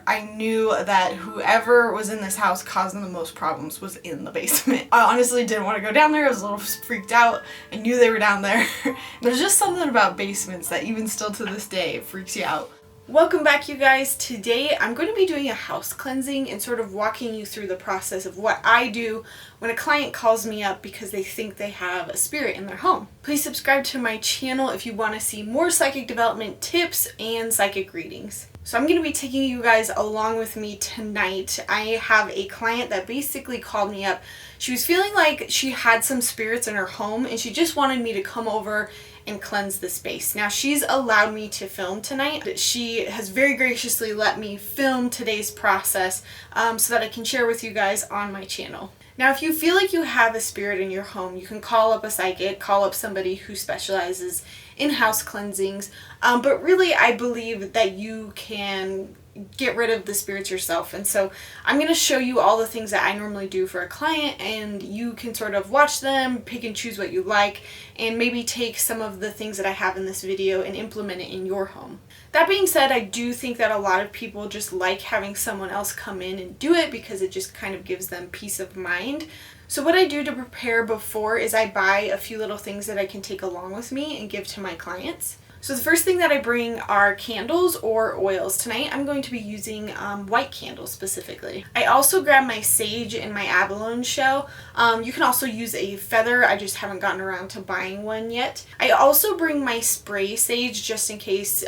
I knew that whoever was in this house causing the most problems was in the basement. I honestly didn't want to go down there. I was a little freaked out. I knew they were down there. There's just something about basements that even still to this day freaks you out. Welcome back, you guys. Today I'm going to be doing a house cleansing and sort of walking you through the process of what I do when a client calls me up because they think they have a spirit in their home. Please subscribe to my channel if you want to see more psychic development tips and psychic readings. So I'm going to be taking you guys along with me tonight. I have a client that basically called me up. She was feeling like she had some spirits in her home and she just wanted me to come over and cleanse the space. Now, she's allowed me to film tonight. She has very graciously let me film today's process so that I can share with you guys on my channel. Now, if you feel like you have a spirit in your home, you can call up a psychic, call up somebody who specializes in house cleansings, but really I believe that you can get rid of the spirits yourself. And so I'm going to show you all the things that I normally do for a client, and you can sort of watch them, pick and choose what you like, and maybe take some of the things that I have in this video and implement it in your home. That being said, I do think that a lot of people just like having someone else come in and do it because it just kind of gives them peace of mind. So what I do to prepare before is I buy a few little things that I can take along with me and give to my clients. So the first thing that I bring are candles or oils. Tonight I'm going to be using white candles specifically. I also grab my sage and my abalone shell. You can also use a feather. I just haven't gotten around to buying one yet. I also bring my spray sage just in case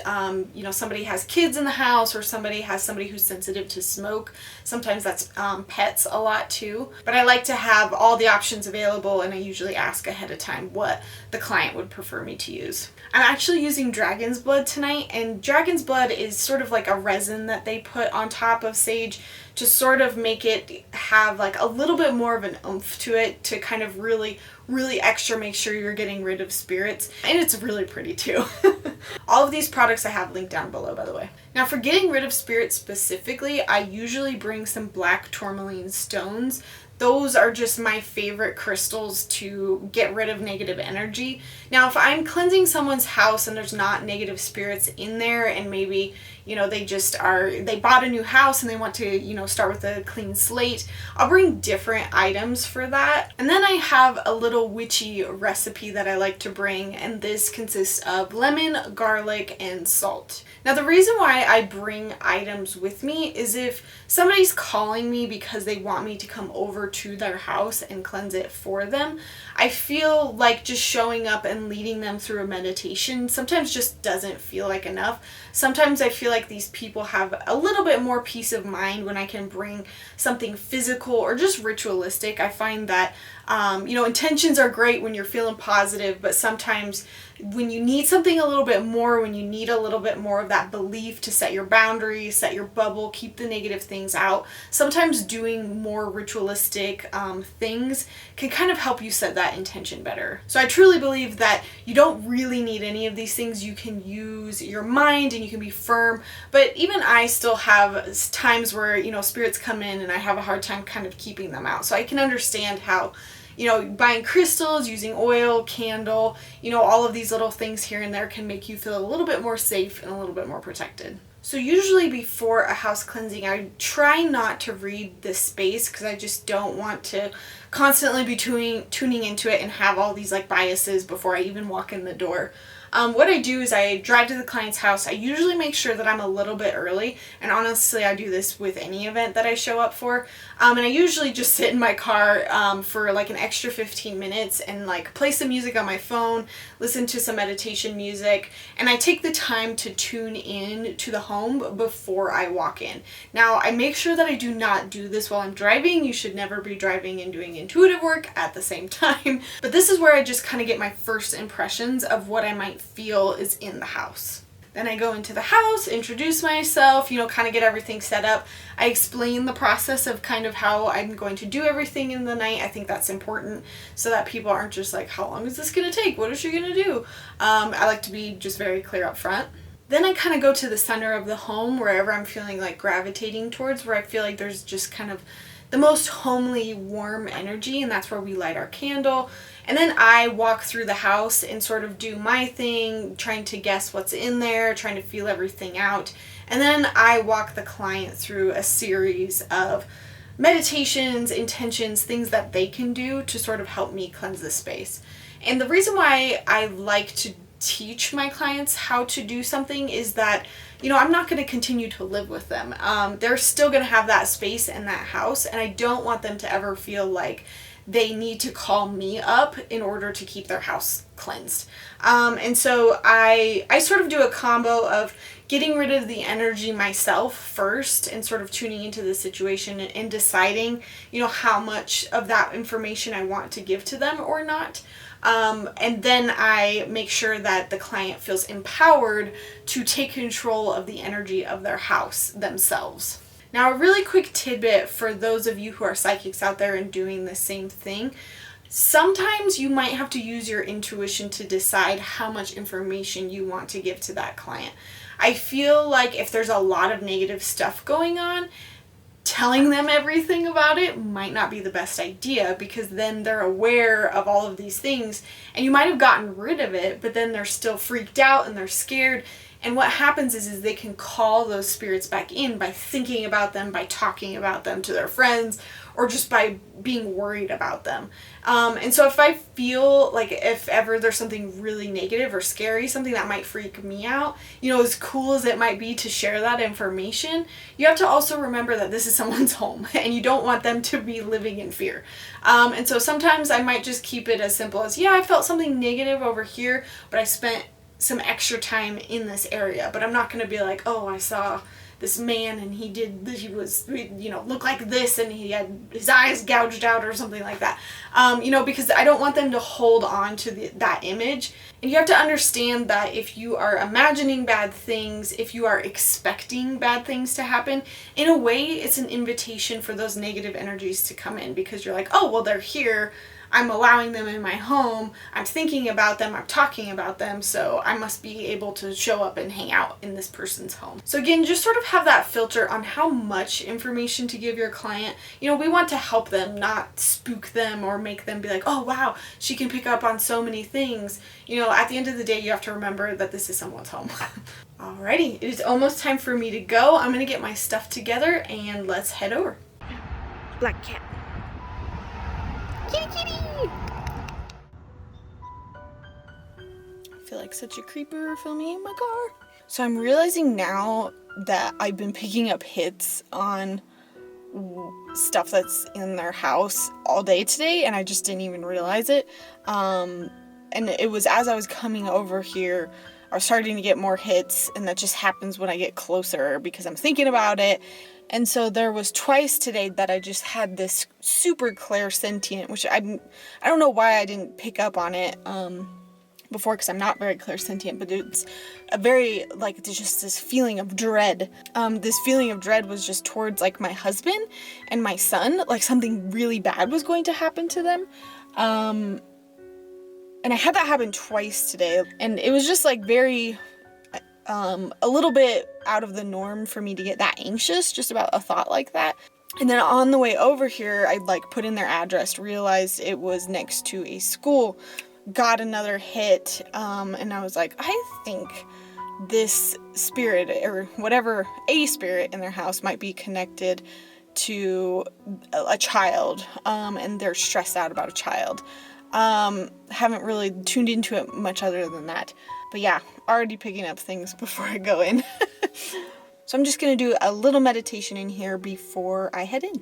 somebody has kids in the house or somebody who's sensitive to smoke. Sometimes that's pets a lot too. But I like to have all the options available, and I usually ask ahead of time what the client would prefer me to use. I'm actually using dragon's blood tonight, and dragon's blood is sort of like a resin that they put on top of sage to sort of make it have like a little bit more of an oomph to it, to kind of really extra make sure you're getting rid of spirits. And it's really pretty too. All of these products I have linked down below, by the way. Now, for getting rid of spirits specifically, I usually bring some black tourmaline stones. Those are just my favorite crystals to get rid of negative energy. Now, if I'm cleansing someone's house and there's not negative spirits in there, and maybe, they bought a new house and they want to, start with a clean slate, I'll bring different items for that. And then I have a little witchy recipe that I like to bring, and this consists of lemon, garlic, and salt. Now, the reason why I bring items with me is if somebody's calling me because they want me to come over to their house and cleanse it for them, I feel like just showing up and leading them through a meditation sometimes just doesn't feel like enough. Sometimes I feel like these people have a little bit more peace of mind when I can bring something physical or just ritualistic. I find that intentions are great when you're feeling positive, but sometimes when you need something a little bit more, when you need a little bit more of that belief to set your boundaries, set your bubble, keep the negative things out, sometimes doing more ritualistic things can kind of help you set that intention better. So I truly believe that you don't really need any of these things. You can use your mind and you can be firm, but even I still have times where, spirits come in and I have a hard time kind of keeping them out. So I can understand how buying crystals, using oil, candle, all of these little things here and there can make you feel a little bit more safe and a little bit more protected. So usually before a house cleansing, I try not to read the space because I just don't want to constantly be tuning into it and have all these biases before I even walk in the door. What I do is I drive to the client's house. I usually make sure that I'm a little bit early, and honestly I do this with any event that I show up for, and I usually just sit in my car for an extra 15 minutes and play some music on my phone, listen to some meditation music, and I take the time to tune in to the home before I walk in. Now, I make sure that I do not do this while I'm driving. You should never be driving and doing intuitive work at the same time, but this is where I just kind of get my first impressions of what I might feel is in the house. Then I go into the house, introduce myself, kind of get everything set up. I explain the process of kind of how I'm going to do everything in the night. I think that's important so that people aren't just like, how long is this going to take? What is she going to do? I like to be just very clear up front. Then I kind of go to the center of the home, wherever I'm feeling like gravitating towards, where I feel like there's just kind of the most homely, warm energy, and that's where we light our candle. And then I walk through the house and sort of do my thing, trying to guess what's in there, trying to feel everything out. And then I walk the client through a series of meditations, intentions, things that they can do to sort of help me cleanse the space. And the reason why I like to teach my clients how to do something is that, I'm not going to continue to live with them. They're still going to have that space in that house, and I don't want them to ever feel like they need to call me up in order to keep their house cleansed. And so I sort of do a combo of getting rid of the energy myself first and sort of tuning into the situation and deciding, how much of that information I want to give to them or not. And then I make sure that the client feels empowered to take control of the energy of their house themselves. Now, a really quick tidbit for those of you who are psychics out there and doing the same thing. Sometimes you might have to use your intuition to decide how much information you want to give to that client. I feel like if there's a lot of negative stuff going on, telling them everything about it might not be the best idea, because then they're aware of all of these things and you might have gotten rid of it, but then they're still freaked out and they're scared. And what happens is they can call those spirits back in by thinking about them, by talking about them to their friends, or just by being worried about them. And so if I feel like if ever there's something really negative or scary, something that might freak me out, as cool as it might be to share that information, you have to also remember that this is someone's home and you don't want them to be living in fear. And so sometimes I might just keep it as simple as, I felt something negative over here, but I spent some extra time in this area. But I'm not going to be like, oh, I saw this man and he was looked like this and he had his eyes gouged out or something like that. Because I don't want them to hold on to that image. And you have to understand that if you are imagining bad things, if you are expecting bad things to happen, in a way it's an invitation for those negative energies to come in, because you're like, oh, well, they're here. I'm allowing them in my home, I'm thinking about them, I'm talking about them, so I must be able to show up and hang out in this person's home. So again, just sort of have that filter on how much information to give your client. We want to help them, not spook them or make them be like, oh wow, she can pick up on so many things. At the end of the day, you have to remember that this is someone's home. Alrighty, it is almost time for me to go. I'm gonna get my stuff together and let's head over. Black cat. Kitty, kitty! I feel like such a creeper filming in my car. So I'm realizing now that I've been picking up hits on stuff that's in their house all day today, and I just didn't even realize it. And it was as I was coming over here, I was starting to get more hits, and that just happens when I get closer because I'm thinking about it. And so there was twice today that I just had this super clairsentient, which I don't know why I didn't pick up on it before, because I'm not very clairsentient, but it's a very, it's just this feeling of dread. This feeling of dread was just towards, my husband and my son, something really bad was going to happen to them. And I had that happen twice today, and it was just, very... a little bit out of the norm for me to get that anxious just about a thought like that. And then on the way over here, I put in their address, realized it was next to a school, got another hit, and I was like, I think this spirit or whatever, a spirit in their house might be connected to a child, and they're stressed out about a child. Haven't really tuned into it much other than that. But yeah, already picking up things before I go in. So I'm just going to do a little meditation in here before I head in.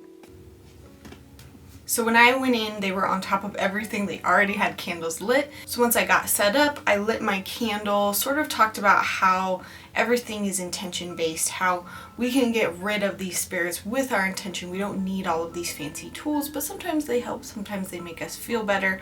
So when I went in, they were on top of everything. They already had candles lit. So once I got set up, I lit my candle, sort of talked about how everything is intention based, how we can get rid of these spirits with our intention. We don't need all of these fancy tools, but sometimes they help, sometimes they make us feel better.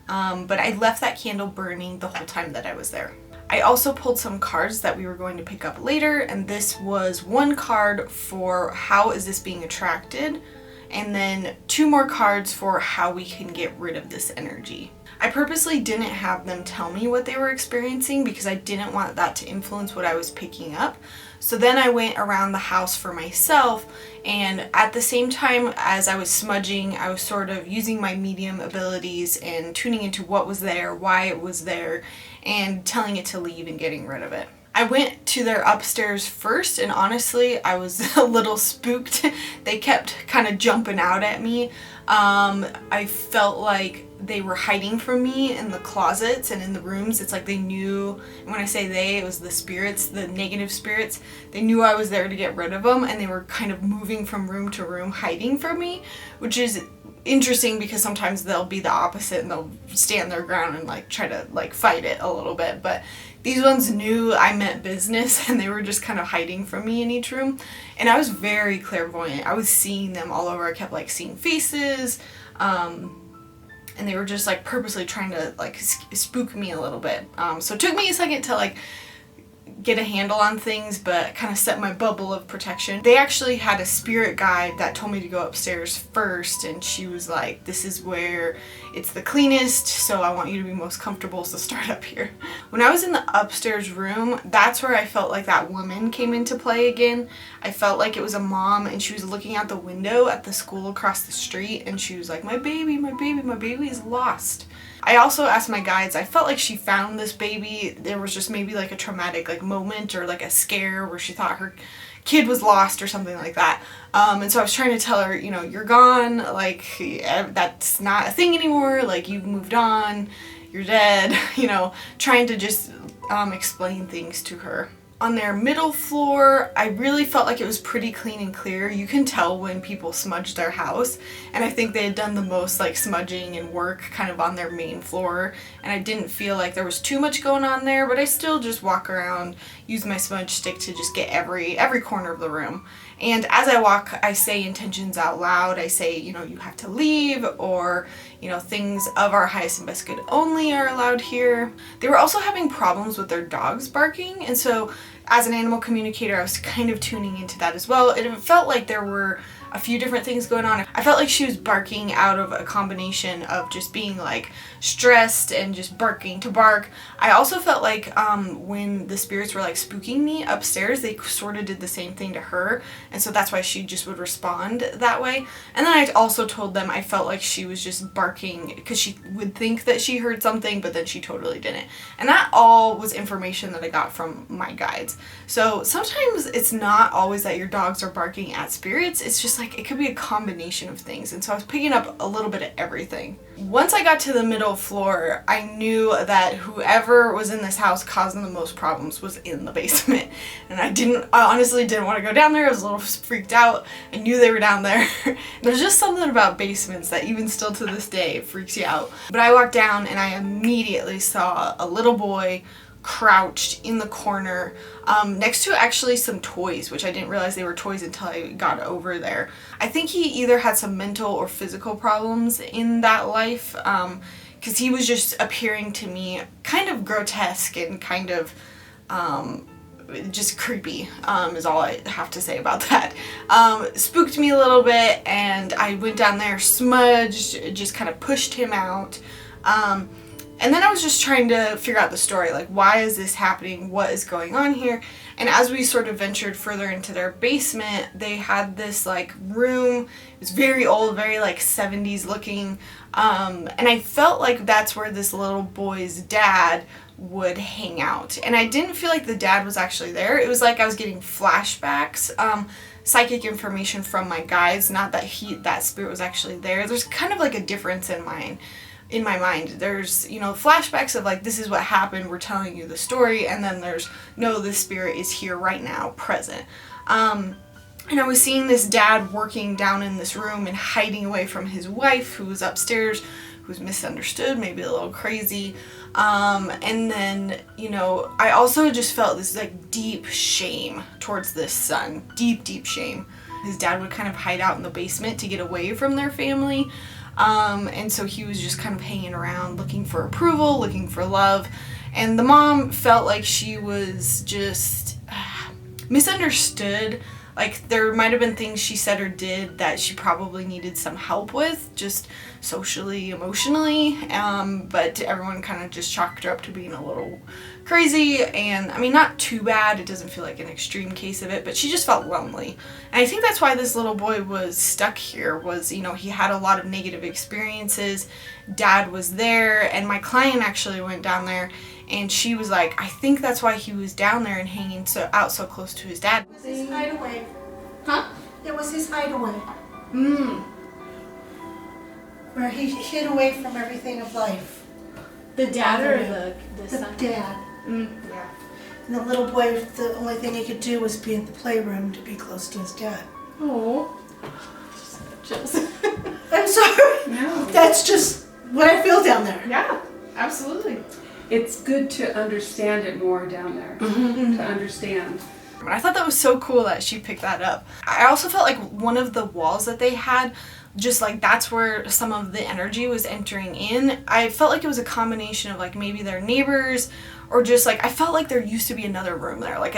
But I left that candle burning the whole time that I was there. I also pulled some cards that we were going to pick up later, and this was one card for how is this being attracted, and then 2 more cards for how we can get rid of this energy. I purposely didn't have them tell me what they were experiencing because I didn't want that to influence what I was picking up. So then I went around the house for myself, and at the same time as I was smudging, I was sort of using my medium abilities and tuning into what was there, why it was there, and telling it to leave and getting rid of it. I went to their upstairs first, and honestly, I was a little spooked. They kept kind of jumping out at me. I felt like they were hiding from me in the closets and in the rooms. It's like they knew, and when I say they, it was the spirits, the negative spirits. They knew I was there to get rid of them, and they were kind of moving from room to room, hiding from me, which is interesting because sometimes they'll be the opposite and they'll stand their ground and like try to like fight it a little bit. But these ones knew I meant business, and they were just kind of hiding from me in each room. And I was very clairvoyant. I was seeing them all over. I kept like seeing faces, and they were just like purposely trying to like spook me a little bit. So it took me a second to like get a handle on things, but kind of set my bubble of protection. They actually had a spirit guide that told me to go upstairs first, and she was like, this is where it's the cleanest, so I want you to be most comfortable, so start up here. When I was in the upstairs room, that's where I felt like that woman came into play again. I felt like it was a mom, and she was looking out the window at the school across the street, and she was like, my baby is lost. I also asked my guides, I felt like she found this baby. There was just maybe like a traumatic like moment or like a scare where she thought her kid was lost or something like that. And so I was trying to tell her, you know, you're gone, like that's not a thing anymore, like you've moved on, you're dead, you know, trying to just explain things to her. On their middle floor, I really felt like it was pretty clean and clear. You can tell when people smudged their house, and I think they had done the most like smudging and work kind of on their main floor, and I didn't feel like there was too much going on there, but I still just walk around, use my smudge stick to just get every corner of the room. And as I walk, I say intentions out loud. I say, you know, you have to leave, or, you know, things of our highest and best good only are allowed here. They were also having problems with their dogs barking, and so as an animal communicator, I was kind of tuning into that as well. It felt like there were a few different things going on. I felt like she was barking out of a combination of just being like stressed and just barking to bark. I also felt like when the spirits were like spooking me upstairs, they sort of did the same thing to her, and so that's why she just would respond that way. And then I also told them I felt like she was just barking because she would think that she heard something, but then she totally didn't. And that all was information that I got from my guides. So sometimes it's not always that your dogs are barking at spirits, it's just like it could be a combination of things, and so I was picking up a little bit of everything. Once I got to the middle floor, I knew that whoever was in this house causing the most problems was in the basement, and I honestly didn't want to go down there. I was a little freaked out. I knew they were down there. There's just something about basements that even still to this day freaks you out. But I walked down and I immediately saw a little boy crouched in the corner next to actually some toys, which I didn't realize they were toys until I got over there. I think he either had some mental or physical problems in that life, because he was just appearing to me kind of grotesque and kind of just creepy, is all I have to say about that. Spooked me a little bit, and I went down there, smudged, just kind of pushed him out. And then I was just trying to figure out the story, like, why is this happening? What is going on here? And as we sort of ventured further into their basement, they had this like room. It was very old, very like 70s looking. And I felt like that's where this little boy's dad would hang out. And I didn't feel like the dad was actually there. It was like I was getting flashbacks, psychic information from my guides, not that that spirit was actually there. There's kind of like a difference in my mind. There's, you know, flashbacks of like, this is what happened, we're telling you the story, and then there's, no, this spirit is here right now, present. And I was seeing this dad working down in this room and hiding away from his wife, who was upstairs, who's misunderstood, maybe a little crazy. And then, you know, I also just felt this like deep shame towards this son, deep shame. His dad would kind of hide out in the basement to get away from their family. And so he was just kind of hanging around looking for approval, looking for love. And the mom felt like she was just misunderstood. Like there might have been things she said or did that she probably needed some help with, just socially, emotionally. But everyone kind of just chalked her up to being a little crazy. And I mean, not too bad. It doesn't feel like an extreme case of it, but she just felt lonely. And I think that's why this little boy was stuck here, was, you know, he had a lot of negative experiences. Dad was there, and my client actually went down there and she was like, I think that's why he was down there and hanging out so close to his dad. It was his hideaway. Huh? It was his hideaway. Where he hid away from everything of life. The dad or the son? Dad. Yeah. And the little boy, the only thing he could do was be in the playroom to be close to his dad. Oh. Chills. I'm sorry. No. That's just what I feel down there. Yeah, absolutely. It's good to understand it more down there. To understand. I thought that was so cool that she picked that up. I also felt like one of the walls that they had, just like that's where some of the energy was entering in. I felt like it was a combination of like maybe their neighbors, or just like I felt like there used to be another room there. Like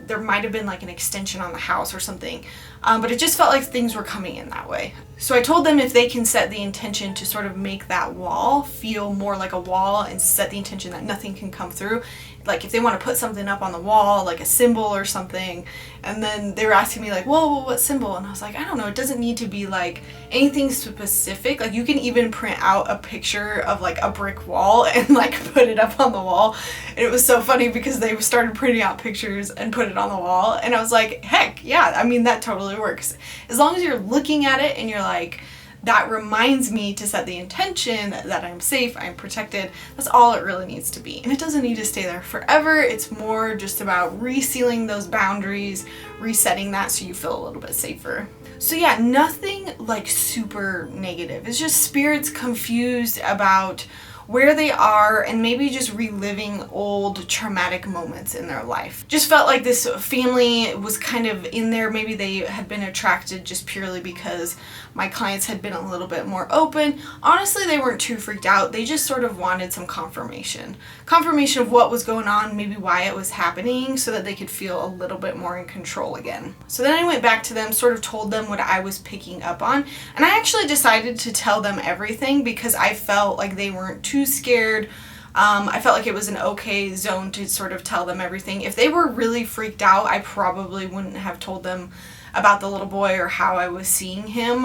there might have been like an extension on the house or something. But it just felt like things were coming in that way. So I told them if they can set the intention to sort of make that wall feel more like a wall and set the intention that nothing can come through. Like if they want to put something up on the wall, like a symbol or something, and then they were asking me like, well, what symbol? And I was like, I don't know, it doesn't need to be like anything specific. Like you can even print out a picture of like a brick wall and like put it up on the wall. And it was so funny because they started printing out pictures and put it on the wall. And I was like, heck yeah, I mean, that totally works. As long as you're looking at it and you're like, that reminds me to set the intention that I'm safe, I'm protected. That's all it really needs to be. And it doesn't need to stay there forever. It's more just about resealing those boundaries, resetting that so you feel a little bit safer. So yeah, nothing like super negative. It's just spirits confused about where they are and maybe just reliving old traumatic moments in their life. Just felt like this family was kind of in there. Maybe they had been attracted just purely because my clients had been a little bit more open. Honestly, they weren't too freaked out. They just sort of wanted some confirmation. Confirmation of what was going on, maybe why it was happening, so that they could feel a little bit more in control again. So then I went back to them, sort of told them what I was picking up on, and I actually decided to tell them everything because I felt like they weren't too scared. I felt like it was an okay zone to sort of tell them everything. If they were really freaked out, I probably wouldn't have told them about the little boy or how I was seeing him,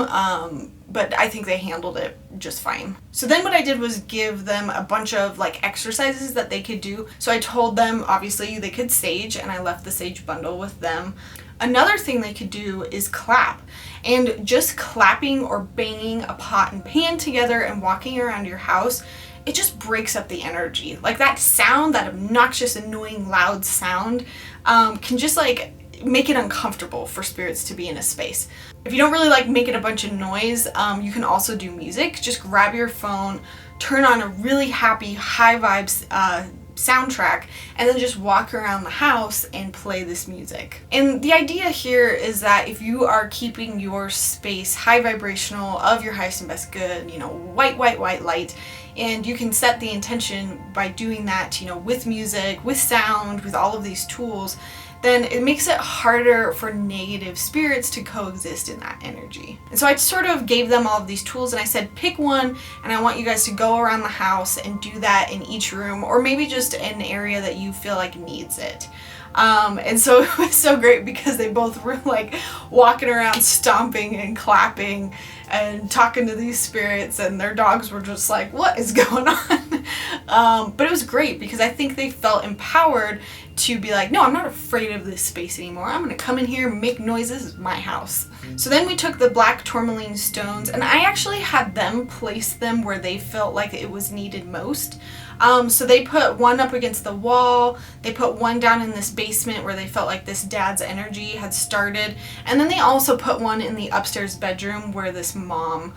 but I think they handled it just fine. So then what I did was give them a bunch of like exercises that they could do. So I told them obviously they could sage, and I left the sage bundle with them. Another thing they could do is clap, and just clapping or banging a pot and pan together and walking around your house, it just breaks up the energy. Like that sound, that obnoxious, annoying, loud sound, can just like make it uncomfortable for spirits to be in a space. If you don't really like making a bunch of noise, you can also do music. Just grab your phone, turn on a really happy, high vibes soundtrack, and then just walk around the house and play this music. And the idea here is that if you are keeping your space high vibrational, of your highest and best good, you know, white light, and you can set the intention by doing that, you know, with music, with sound, with all of these tools, then it makes it harder for negative spirits to coexist in that energy. And so I sort of gave them all of these tools, and I said, pick one, and I want you guys to go around the house and do that in each room, or maybe just an area that you feel like needs it. And so it was so great because they both were like walking around stomping and clapping and talking to these spirits, and their dogs were just like, what is going on? But it was great because I think they felt empowered to be like, no, I'm not afraid of this space anymore. I'm gonna come in here and make noise. This is my house. So then we took the black tourmaline stones, and I actually had them place them where they felt like it was needed most. So they put one up against the wall, they put one down in this basement where they felt like this dad's energy had started, and then they also put one in the upstairs bedroom where this mom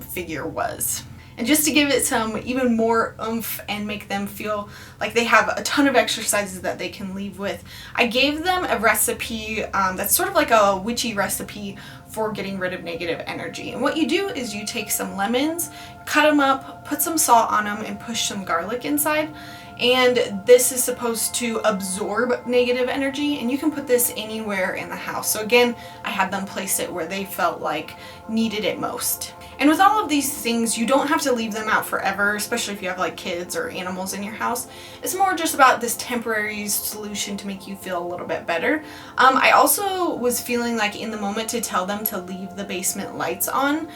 figure was. And just to give it some even more oomph and make them feel like they have a ton of exercises that they can leave with, I gave them a recipe that's sort of like a witchy recipe for getting rid of negative energy. And what you do is you take some lemons, cut them up, put some salt on them, and push some garlic inside. And this is supposed to absorb negative energy, and you can put this anywhere in the house. So again, I had them place it where they felt like needed it most. And with all of these things, you don't have to leave them out forever, especially if you have like kids or animals in your house. It's more just about this temporary solution to make you feel a little bit better. I also was feeling like in the moment to tell them to leave the basement lights on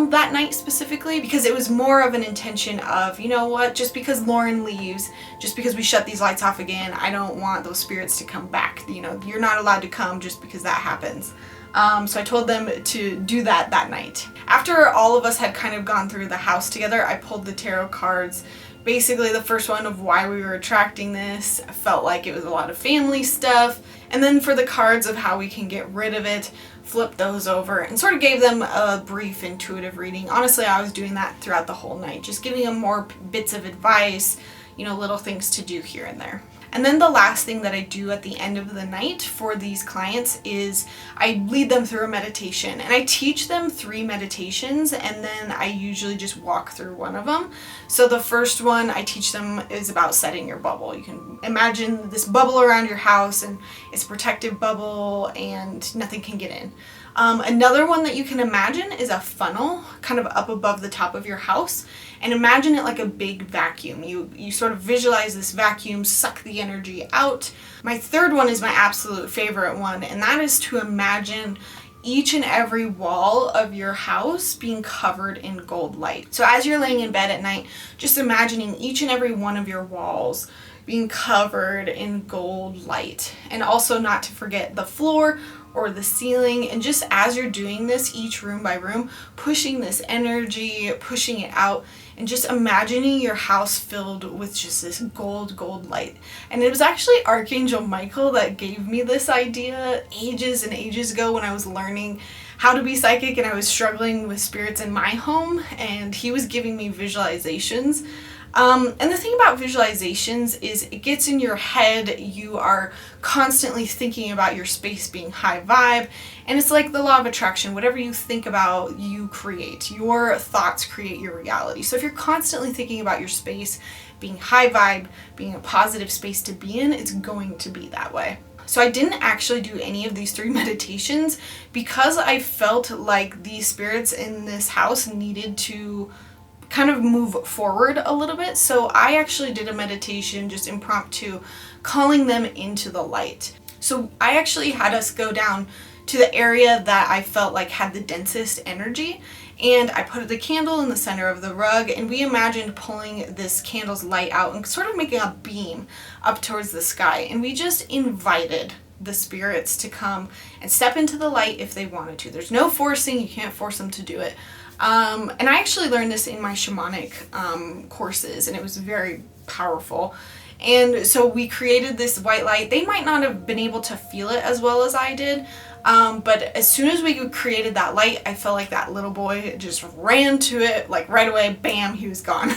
that night specifically, because it was more of an intention of, you know what, just because Lauren leaves, just because we shut these lights off again, I don't want those spirits to come back. You know, you're not allowed to come just because that happens. So I told them to do that night. After all of us had kind of gone through the house together, I pulled the tarot cards. Basically the first one of why we were attracting this. I felt like it was a lot of family stuff. And then for the cards of how we can get rid of it, flipped those over and sort of gave them a brief intuitive reading. Honestly, I was doing that throughout the whole night, just giving them more bits of advice, you know, little things to do here and there. And then the last thing that I do at the end of the night for these clients is I lead them through a meditation, and I teach them 3 meditations, and then I usually just walk through one of them. So the first one I teach them is about setting your bubble. You can imagine this bubble around your house, and it's a protective bubble and nothing can get in. Another one that you can imagine is a funnel kind of up above the top of your house, and imagine it like a big vacuum. You sort of visualize this vacuum suck the energy out. My third one is my absolute favorite one, and that is to imagine each and every wall of your house being covered in gold light. So as you're laying in bed at night, just imagining each and every one of your walls being covered in gold light. And also not to forget the floor or the ceiling, and just as you're doing this each room by room, pushing this energy, pushing it out, and just imagining your house filled with just this gold light. And it was actually Archangel Michael that gave me this idea ages and ages ago when I was learning how to be psychic and I was struggling with spirits in my home, and he was giving me visualizations. And the thing about visualizations is it gets in your head, you are constantly thinking about your space being high vibe, and it's like the law of attraction. Whatever you think about, you create. Your thoughts create your reality. So if you're constantly thinking about your space being high vibe, being a positive space to be in, it's going to be that way. So I didn't actually do any of these 3 meditations because I felt like the spirits in this house needed to kind of move forward a little bit. So I actually did a meditation, just impromptu, calling them into the light. So I actually had us go down to the area that I felt like had the densest energy, and I put the candle in the center of the rug, and we imagined pulling this candle's light out and sort of making a beam up towards the sky, and we just invited the spirits to come and step into the light if they wanted to. There's no forcing, you can't force them to do it. And I actually learned this in my shamanic courses, and it was very powerful. And so we created this white light. They might not have been able to feel it as well as I did, but as soon as we created that light, I felt like that little boy just ran to it, like right away, bam, he was gone.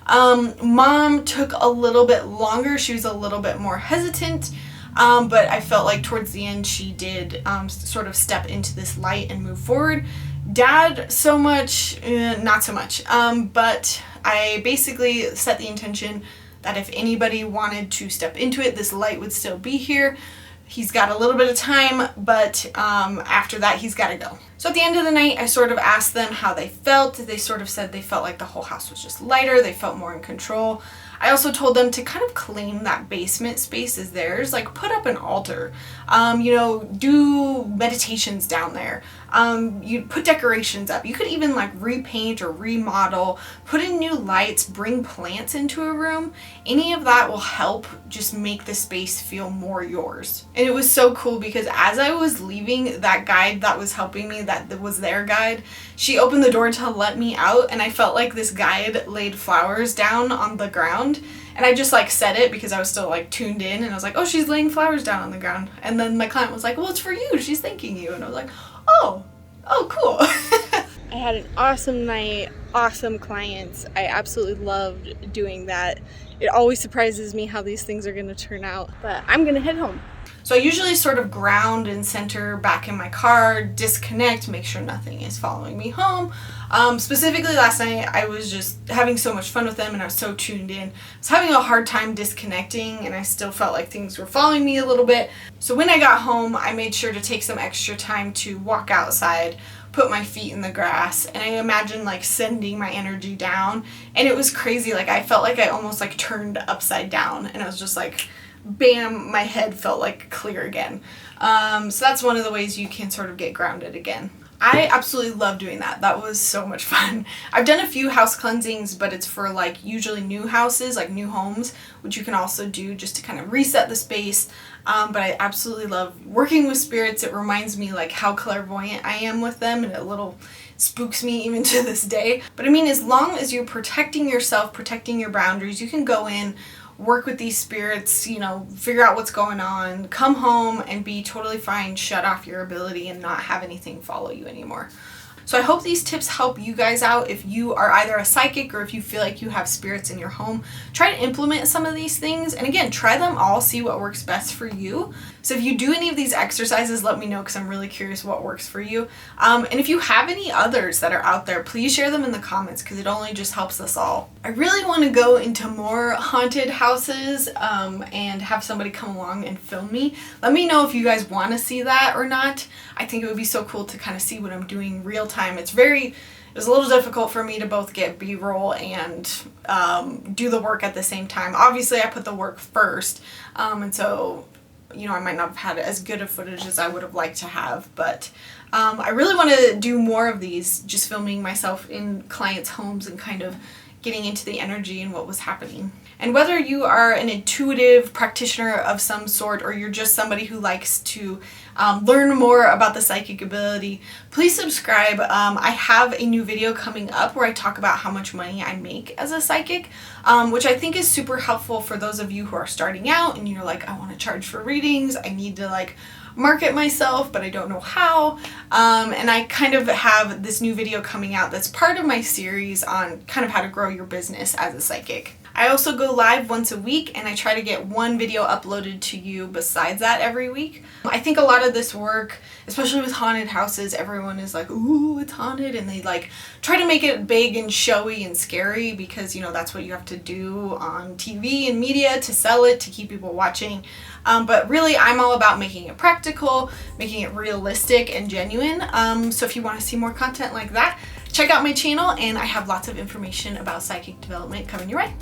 Mom took a little bit longer. She was a little bit more hesitant, but I felt like towards the end she did sort of step into this light and move forward. Dad, so much, not so much, but I basically set the intention that if anybody wanted to step into it, this light would still be here. He's got a little bit of time, but after that, he's got to go. So at the end of the night, I sort of asked them how they felt. They sort of said they felt like the whole house was just lighter. They felt more in control. I also told them to kind of claim that basement space as theirs, like put up an altar, do meditations down there. You put decorations up. You could even like repaint or remodel, put in new lights, bring plants into a room. Any of that will help just make the space feel more yours. And it was so cool because as I was leaving, that guide that was helping me, that was their guide, she opened the door to let me out, and I felt like this guide laid flowers down on the ground. And I just like said it because I was still like tuned in, and I was like, oh, she's laying flowers down on the ground. And then my client was like, well, it's for you. She's thanking you. And I was like, oh, cool. I had an awesome night, awesome clients. I absolutely loved doing that. It always surprises me how these things are going to turn out, but I'm going to head home. So I usually sort of ground and center back in my car, disconnect, make sure nothing is following me home. Specifically last night, I was just having so much fun with them and I was so tuned in. I was having a hard time disconnecting and I still felt like things were following me a little bit. So when I got home, I made sure to take some extra time to walk outside, put my feet in the grass, and I imagined like sending my energy down, and it was crazy. Like I felt like I almost like turned upside down, and I was just like, bam, my head felt like clear again. So that's one of the ways you can sort of get grounded again. I absolutely love doing that. That was so much fun. I've done a few house cleansings, but it's for like usually new houses, like new homes, which you can also do just to kind of reset the space. But I absolutely love working with spirits. It reminds me like how clairvoyant I am with them, and it little spooks me even to this day. But I mean, as long as you're protecting yourself, protecting your boundaries, you can go in, work with these spirits, you know, figure out what's going on, come home and be totally fine, shut off your ability and not have anything follow you anymore. So I hope these tips help you guys out if you are either a psychic or if you feel like you have spirits in your home. Try to implement some of these things, and again, try them all, see what works best for you. So if you do any of these exercises, let me know, because I'm really curious what works for you. And if you have any others that are out there, please share them in the comments, because it only just helps us all. I really want to go into more haunted houses and have somebody come along and film me. Let me know if you guys want to see that or not. I think it would be so cool to kind of see what I'm doing real time. It was a little difficult for me to both get B-roll and do the work at the same time. Obviously, I put the work first, and so, you know, I might not have had as good of footage as I would have liked to have, but I really want to do more of these, just filming myself in clients' homes and kind of getting into the energy and what was happening. And whether you are an intuitive practitioner of some sort, or you're just somebody who likes to learn more about the psychic ability, please subscribe. I have a new video coming up where I talk about how much money I make as a psychic, which I think is super helpful for those of you who are starting out and you're like, I want to charge for readings, I need to like market myself, but I don't know how. And I kind of have this new video coming out that's part of my series on kind of how to grow your business as a psychic. I also go live once a week, and I try to get one video uploaded to you besides that every week. I think a lot of this work, especially with haunted houses, everyone is like, ooh, it's haunted, and they like try to make it big and showy and scary because, you know, that's what you have to do on TV and media to sell it, to keep people watching. But really, I'm all about making it practical, making it realistic and genuine. So if you want to see more content like that, check out my channel, and I have lots of information about psychic development coming your way.